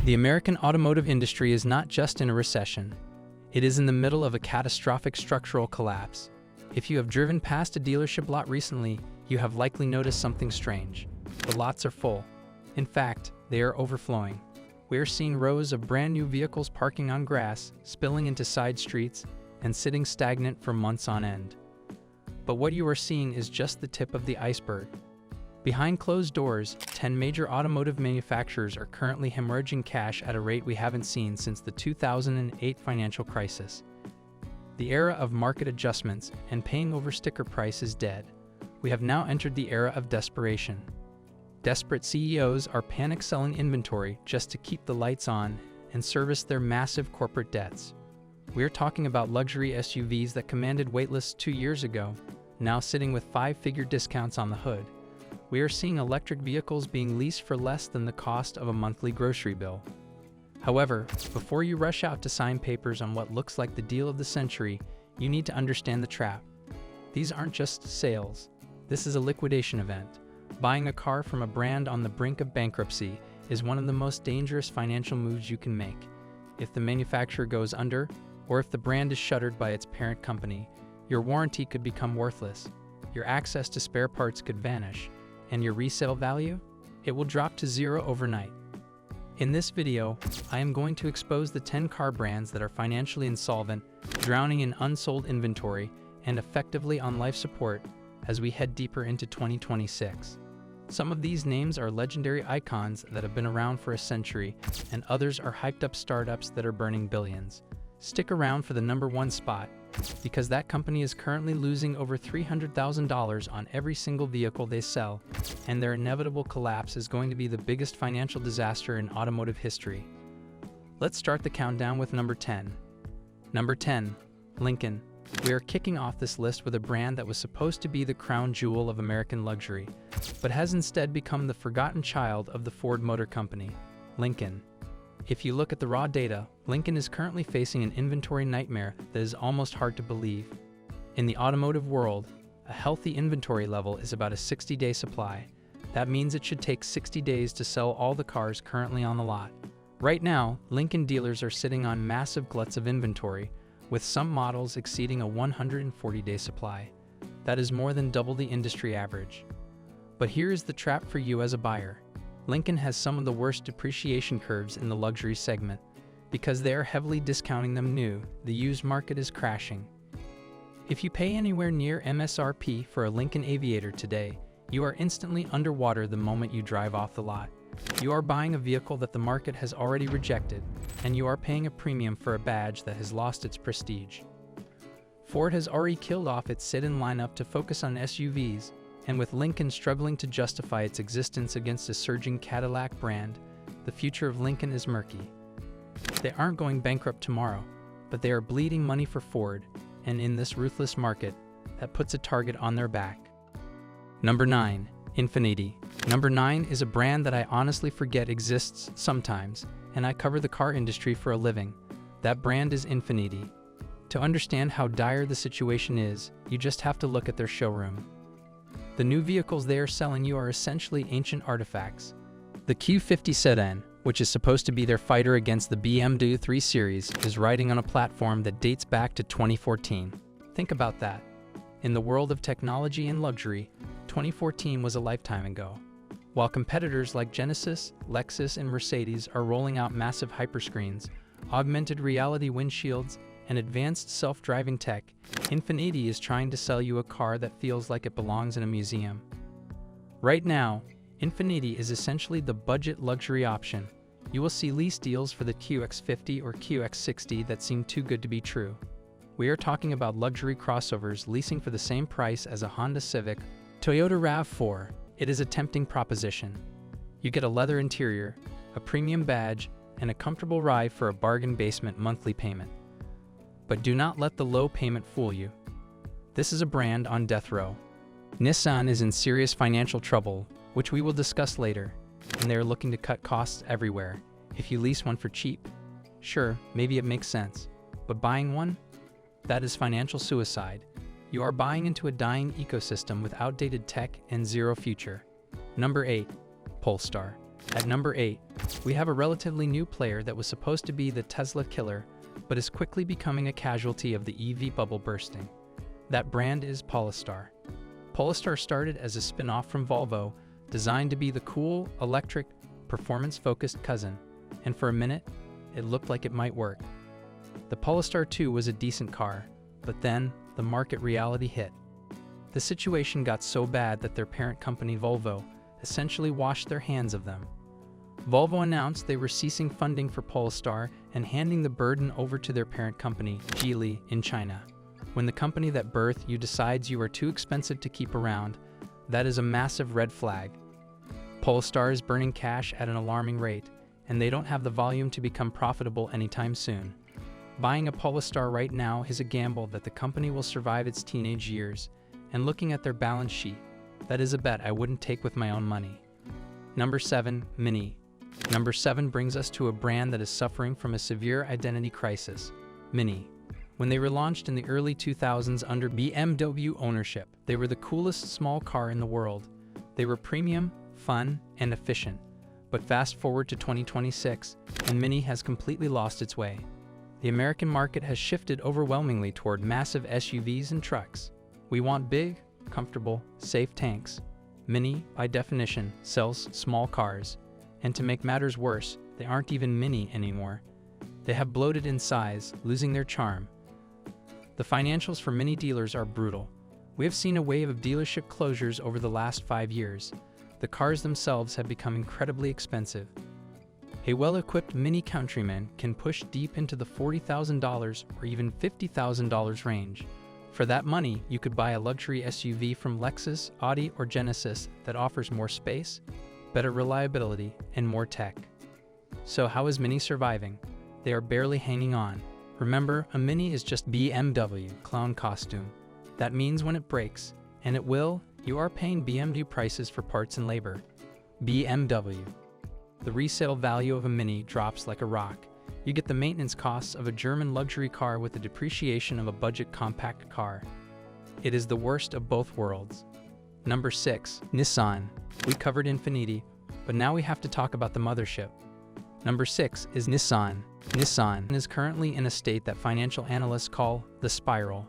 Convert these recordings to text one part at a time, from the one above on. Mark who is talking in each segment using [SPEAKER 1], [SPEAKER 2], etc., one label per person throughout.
[SPEAKER 1] The American automotive industry is not just in a recession. It is in the middle of a catastrophic structural collapse. If you have driven past a dealership lot recently, you have likely noticed something strange. The lots are full. In fact, they are overflowing. We are seeing rows of brand new vehicles parking on grass, spilling into side streets, and sitting stagnant for months on end. But what you are seeing is just the tip of the iceberg. Behind closed doors, 10 major automotive manufacturers are currently hemorrhaging cash at a rate we haven't seen since the 2008 financial crisis. The era of market adjustments and paying over sticker price is dead. We have now entered the era of desperation. Desperate CEOs are panic selling inventory just to keep the lights on and service their massive corporate debts. We're talking about luxury SUVs that commanded waitlists 2 years ago, now sitting with 5-figure discounts on the hood. We are seeing electric vehicles being leased for less than the cost of a monthly grocery bill. However, before you rush out to sign papers on what looks like the deal of the century, you need to understand the trap. These aren't just sales. This is a liquidation event. Buying a car from a brand on the brink of bankruptcy is one of the most dangerous financial moves you can make. If the manufacturer goes under, or if the brand is shuttered by its parent company, your warranty could become worthless, your access to spare parts could vanish, and your resale value? It will drop to zero overnight. In this video, I am going to expose the 10 car brands that are financially insolvent, drowning in unsold inventory, and effectively on life support as we head deeper into 2026. Some of these names are legendary icons that have been around for a century, and others are hyped-up startups that are burning billions. Stick around for the number 1 spot, because that company is currently losing over $300,000 on every single vehicle they sell, and their inevitable collapse is going to be the biggest financial disaster in automotive history. Let's start the countdown with number 10. Number 10, Lincoln. We are kicking off this list with a brand that was supposed to be the crown jewel of American luxury, but has instead become the forgotten child of the Ford Motor Company, Lincoln. If you look at the raw data, Lincoln is currently facing an inventory nightmare that is almost hard to believe. In the automotive world, a healthy inventory level is about a 60-day supply. That means it should take 60 days to sell all the cars currently on the lot. Right now, Lincoln dealers are sitting on massive gluts of inventory, with some models exceeding a 140-day supply. That is more than double the industry average. But here is the trap for you as a buyer. Lincoln has some of the worst depreciation curves in the luxury segment. Because they are heavily discounting them new, the used market is crashing. If you pay anywhere near MSRP for a Lincoln Aviator today, you are instantly underwater the moment you drive off the lot. You are buying a vehicle that the market has already rejected, and you are paying a premium for a badge that has lost its prestige. Ford has already killed off its sit-in lineup to focus on SUVs, and with Lincoln struggling to justify its existence against a surging Cadillac brand, the future of Lincoln is murky. They aren't going bankrupt tomorrow, but they are bleeding money for Ford, and in this ruthless market, that puts a target on their back. Number 9, Infiniti. Number 9 is a brand that I honestly forget exists sometimes, and I cover the car industry for a living. That brand is Infiniti. To understand how dire the situation is, you just have to look at their showroom. The new vehicles they are selling you are essentially ancient artifacts. The Q50 sedan, which is supposed to be their fighter against the BMW 3 Series, is riding on a platform that dates back to 2014. Think about that. In the world of technology and luxury, 2014 was a lifetime ago. While competitors like Genesis, Lexus, and Mercedes are rolling out massive hyperscreens, augmented reality windshields, and advanced self-driving tech, Infiniti is trying to sell you a car that feels like it belongs in a museum. Right now, Infiniti is essentially the budget luxury option. You will see lease deals for the QX50 or QX60 that seem too good to be true. We are talking about luxury crossovers leasing for the same price as a Honda Civic, Toyota RAV4. It is a tempting proposition. You get a leather interior, a premium badge, and a comfortable ride for a bargain basement monthly payment. But do not let the low payment fool you. This is a brand on death row. Nissan is in serious financial trouble, which we will discuss later, and they are looking to cut costs everywhere. If you lease one for cheap, sure, maybe it makes sense, but buying one? That is financial suicide. You are buying into a dying ecosystem with outdated tech and zero future. Number 8, Polestar. At number 8, we have a relatively new player that was supposed to be the Tesla killer, but is quickly becoming a casualty of the EV bubble bursting. That brand is Polestar. Polestar started as a spin-off from Volvo, designed to be the cool, electric, performance-focused cousin, and for a minute, it looked like it might work. The Polestar 2 was a decent car, but then the market reality hit. The situation got so bad that their parent company Volvo essentially washed their hands of them. Volvo announced they were ceasing funding for Polestar and handing the burden over to their parent company, Geely, in China. When the company that birthed you decides you are too expensive to keep around, that is a massive red flag. Polestar is burning cash at an alarming rate, and they don't have the volume to become profitable anytime soon. Buying a Polestar right now is a gamble that the company will survive its teenage years, and looking at their balance sheet, that is a bet I wouldn't take with my own money. Number 7, Mini. Number 7 brings us to a brand that is suffering from a severe identity crisis, Mini. When they were launched in the early 2000s under BMW ownership, they were the coolest small car in the world. They were premium, fun, and efficient. But fast forward to 2026, and Mini has completely lost its way. The American market has shifted overwhelmingly toward massive SUVs and trucks. We want big, comfortable, safe tanks. Mini, by definition, sells small cars. And to make matters worse, they aren't even Mini anymore. They have bloated in size, losing their charm. The financials for Mini dealers are brutal. We have seen a wave of dealership closures over the last 5 years. The cars themselves have become incredibly expensive. A well-equipped Mini Countryman can push deep into the $40,000 or even $50,000 range. For that money, you could buy a luxury SUV from Lexus, Audi, or Genesis that offers more space, better reliability, and more tech. So how is Mini surviving? They are barely hanging on. Remember, a Mini is just BMW clown costume. That means when it breaks, and it will, you are paying BMW prices for parts and labor. BMW. The resale value of a Mini drops like a rock. You get the maintenance costs of a German luxury car with the depreciation of a budget compact car. It is the worst of both worlds. Number 6, Nissan. We covered Infiniti, but now we have to talk about the mothership. Number 6 is Nissan. Nissan is currently in a state that financial analysts call the spiral.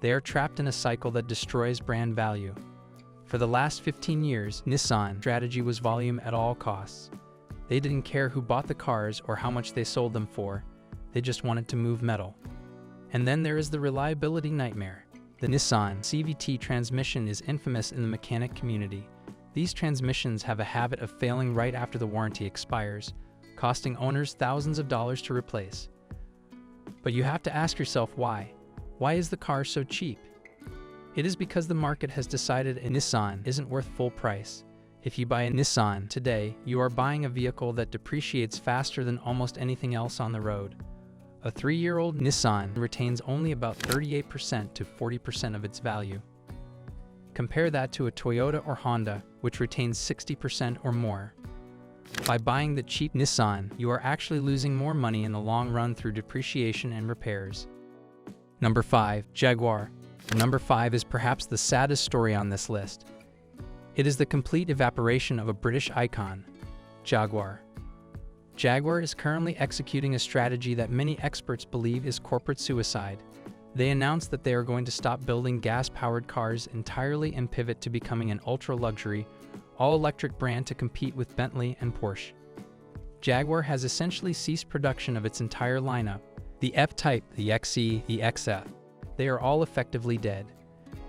[SPEAKER 1] They are trapped in a cycle that destroys brand value. For the last 15 years, Nissan's strategy was volume at all costs. They didn't care who bought the cars or how much they sold them for. They just wanted to move metal. And then there is the reliability nightmare. The Nissan CVT transmission is infamous in the mechanic community. These transmissions have a habit of failing right after the warranty expires, costing owners thousands of dollars to replace. But you have to ask yourself why. Why is the car so cheap? It is because the market has decided a Nissan isn't worth full price. If you buy a Nissan today, you are buying a vehicle that depreciates faster than almost anything else on the road. A 3-year-old Nissan retains only about 38% to 40% of its value. Compare that to a Toyota or Honda, which retains 60% or more. By buying the cheap Nissan, you are actually losing more money in the long run through depreciation and repairs. Number 5, Jaguar. Number 5 is perhaps the saddest story on this list. It is the complete evaporation of a British icon, Jaguar. Jaguar is currently executing a strategy that many experts believe is corporate suicide. They announced that they are going to stop building gas-powered cars entirely and pivot to becoming an ultra-luxury, all-electric brand to compete with Bentley and Porsche. Jaguar has essentially ceased production of its entire lineup. The F-Type, the XE, the XF. They are all effectively dead.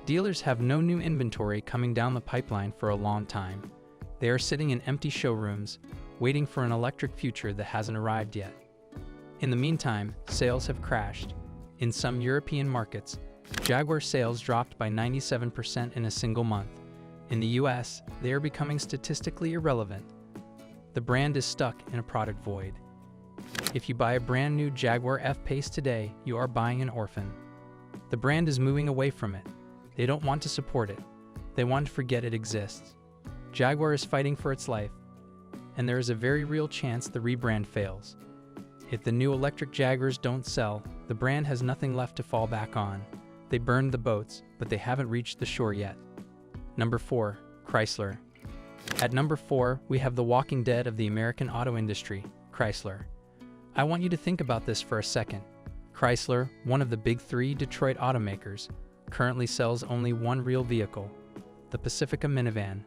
[SPEAKER 1] Dealers have no new inventory coming down the pipeline for a long time. They are sitting in empty showrooms, waiting for an electric future that hasn't arrived yet. In the meantime, sales have crashed. In some European markets, Jaguar sales dropped by 97% in a single month. In the US, they are becoming statistically irrelevant. The brand is stuck in a product void. If you buy a brand new Jaguar F-Pace today, you are buying an orphan. The brand is moving away from it. They don't want to support it. They want to forget it exists. Jaguar is fighting for its life, and there is a very real chance the rebrand fails. If the new electric Jaguars don't sell, the brand has nothing left to fall back on. They burned the boats, but they haven't reached the shore yet. Number 4, Chrysler. At number 4, we have the walking dead of the American auto industry, Chrysler. I want you to think about this for a second. Chrysler, one of the big 3 Detroit automakers, currently sells only one real vehicle, the Pacifica minivan.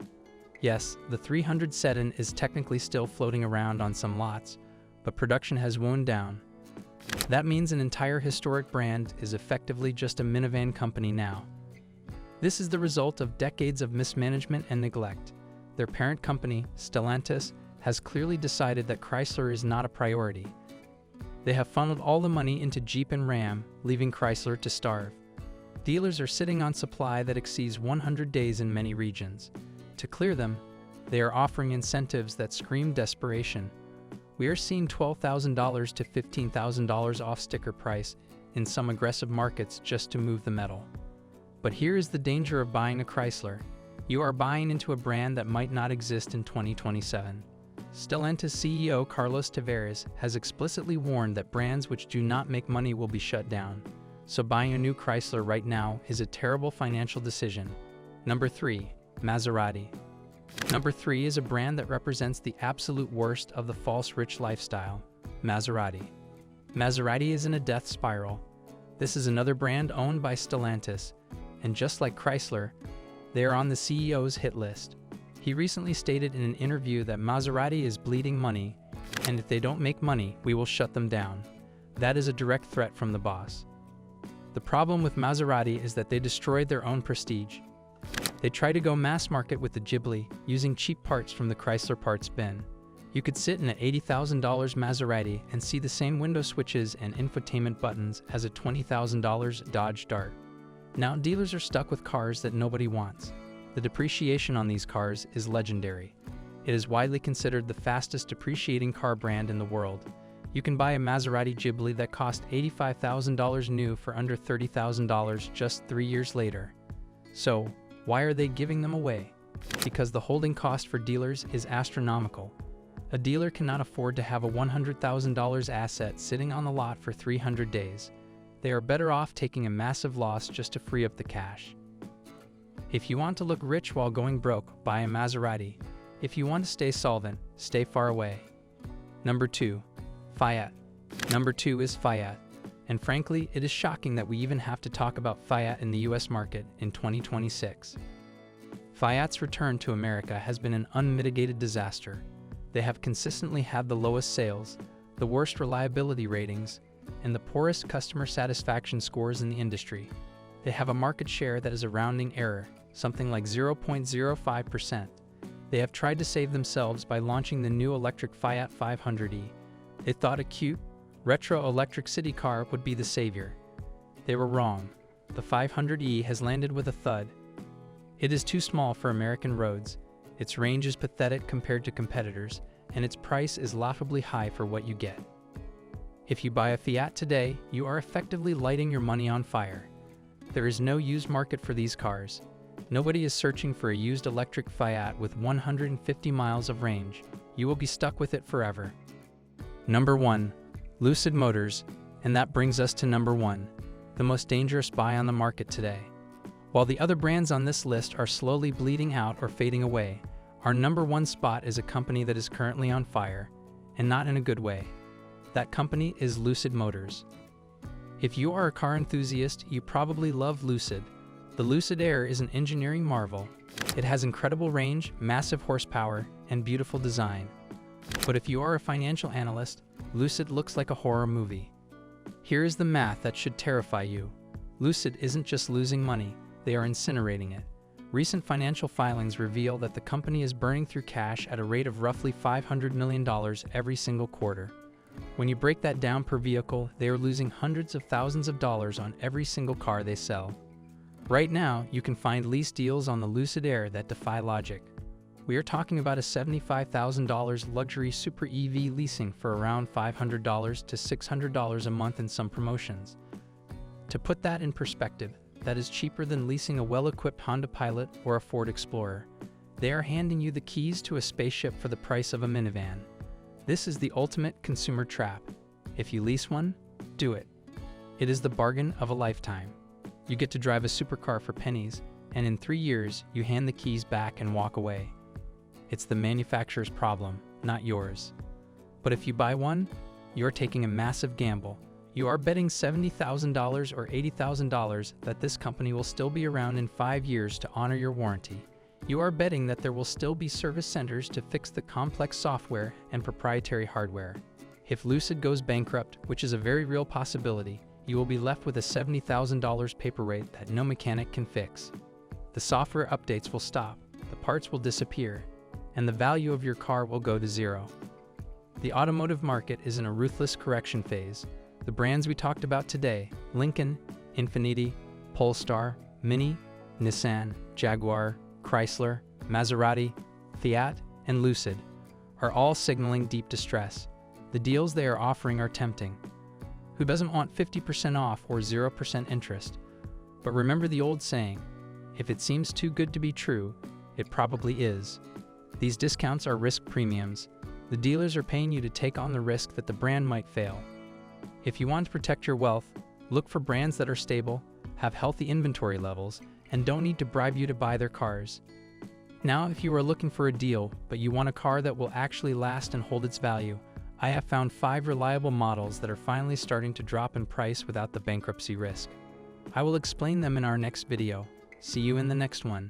[SPEAKER 1] Yes, the 300 sedan is technically still floating around on some lots, but production has wound down. That means an entire historic brand is effectively just a minivan company now. This is the result of decades of mismanagement and neglect. Their parent company, Stellantis, has clearly decided that Chrysler is not a priority. They have funneled all the money into Jeep and Ram, leaving Chrysler to starve. Dealers are sitting on supply that exceeds 100 days in many regions. To clear them, they are offering incentives that scream desperation. We are seeing $12,000 to $15,000 off sticker price in some aggressive markets just to move the metal. But here is the danger of buying a Chrysler. You are buying into a brand that might not exist in 2027. Stellantis CEO Carlos Tavares has explicitly warned that brands which do not make money will be shut down. So buying a new Chrysler right now is a terrible financial decision. Number 3. Maserati. Number 3 is a brand that represents the absolute worst of the false rich lifestyle, Maserati. Maserati is in a death spiral. This is another brand owned by Stellantis, and just like Chrysler, they are on the CEO's hit list. He recently stated in an interview that Maserati is bleeding money, and if they don't make money, we will shut them down. That is a direct threat from the boss. The problem with Maserati is that they destroyed their own prestige. They try to go mass market with the Ghibli, using cheap parts from the Chrysler parts bin. You could sit in an $80,000 Maserati and see the same window switches and infotainment buttons as a $20,000 Dodge Dart. Now dealers are stuck with cars that nobody wants. The depreciation on these cars is legendary. It is widely considered the fastest depreciating car brand in the world. You can buy a Maserati Ghibli that cost $85,000 new for under $30,000 just 3 years later. So, why are they giving them away? Because the holding cost for dealers is astronomical. A dealer cannot afford to have a $100,000 asset sitting on the lot for 300 days. They are better off taking a massive loss just to free up the cash. If you want to look rich while going broke, buy a Maserati. If you want to stay solvent, stay far away. Number 2. Fiat. Number 2 is Fiat. And frankly, it is shocking that we even have to talk about Fiat in the US market in 2026. Fiat's return to America has been an unmitigated disaster. They have consistently had the lowest sales, the worst reliability ratings, and the poorest customer satisfaction scores in the industry. They have a market share that is a rounding error, something like 0.05%. They have tried to save themselves by launching the new electric Fiat 500e. They thought a cute, retro electric city car would be the savior. They were wrong. The 500e has landed with a thud. It is too small for American roads, its range is pathetic compared to competitors, and its price is laughably high for what you get. If you buy a Fiat today, you are effectively lighting your money on fire. There is no used market for these cars. Nobody is searching for a used electric Fiat with 150 miles of range. You will be stuck with it forever. Number 1. Lucid Motors, and that brings us to number 1, the most dangerous buy on the market today. While the other brands on this list are slowly bleeding out or fading away, our number 1 spot is a company that is currently on fire, and not in a good way. That company is Lucid Motors. If you are a car enthusiast, you probably love Lucid. The Lucid Air is an engineering marvel. It has incredible range, massive horsepower, and beautiful design. But if you are a financial analyst, Lucid looks like a horror movie. Here is the math that should terrify you. Lucid isn't just losing money, they are incinerating it. Recent financial filings reveal that the company is burning through cash at a rate of roughly $500 million every single quarter. When you break that down per vehicle, they are losing hundreds of thousands of dollars on every single car they sell. Right now, you can find lease deals on the Lucid Air that defy logic. We are talking about a $75,000 luxury super EV leasing for around $500 to $600 a month in some promotions. To put that in perspective, that is cheaper than leasing a well-equipped Honda Pilot or a Ford Explorer. They are handing you the keys to a spaceship for the price of a minivan. This is the ultimate consumer trap. If you lease one, do it. It is the bargain of a lifetime. You get to drive a supercar for pennies, and in 3 years, you hand the keys back and walk away. It's the manufacturer's problem, not yours. But if you buy one, you're taking a massive gamble. You are betting $70,000 or $80,000 that this company will still be around in 5 years to honor your warranty. You are betting that there will still be service centers to fix the complex software and proprietary hardware. If Lucid goes bankrupt, which is a very real possibility, you will be left with a $70,000 paperweight that no mechanic can fix. The software updates will stop, the parts will disappear, and the value of your car will go to zero. The automotive market is in a ruthless correction phase. The brands we talked about today, Lincoln, Infiniti, Polestar, Mini, Nissan, Jaguar, Chrysler, Maserati, Fiat, and Lucid, are all signaling deep distress. The deals they are offering are tempting. Who doesn't want 50% off or 0% interest? But remember the old saying, if it seems too good to be true, it probably is. These discounts are risk premiums. The dealers are paying you to take on the risk that the brand might fail. If you want to protect your wealth, look for brands that are stable, have healthy inventory levels, and don't need to bribe you to buy their cars. Now, if you are looking for a deal, but you want a car that will actually last and hold its value, I have found 5 reliable models that are finally starting to drop in price without the bankruptcy risk. I will explain them in our next video. See you in the next one.